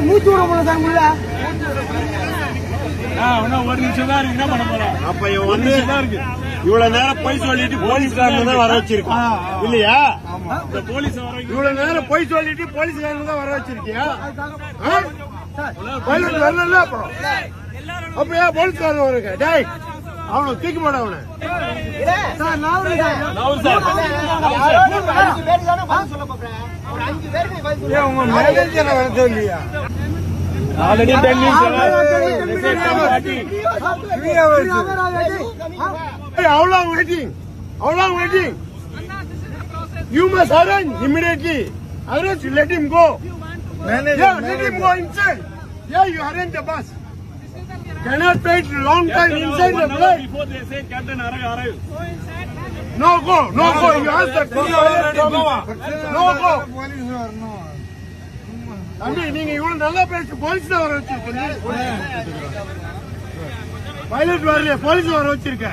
மூச்சு விட போல சார் முள்ள ஒரு நிமிஷம் தான் என்ன பண்ண போறேன். அப்ப இவன் வந்து இவ்வளவு நேரம் போய் சொல்லிட்டு போலீஸ்காரன் தான் வர வச்சிருக்கான் இல்லையா? போலீஸ் இவ்வளவு நேரம் போய் சொல்லிட்டு போலீஸ்காரன் தான் வர வச்சிருக்கியா? பைலட் வரல அப்புறம் அப்ப ஏன் போலீஸ்காரன் வருங்க? டேய் அவனை தூக்கி போட அவனை. உங்க மேனேஜர் வரது இல்லையா? Already 10 minutes. How long waiting? How long waiting? You must arrange immediately. Arrange, let him go. Yeah, let him go inside. Yeah, you arrange the bus. Cannot wait long time inside the plane. Before they say Captain arrive. No go, no go. You ask that. No go. தம்பி நீங்க இவ்வளவு நல்லா பேசி police தான் வர வச்சிருக்கீங்க. Pilot வரல, police வர வச்சிருக்க.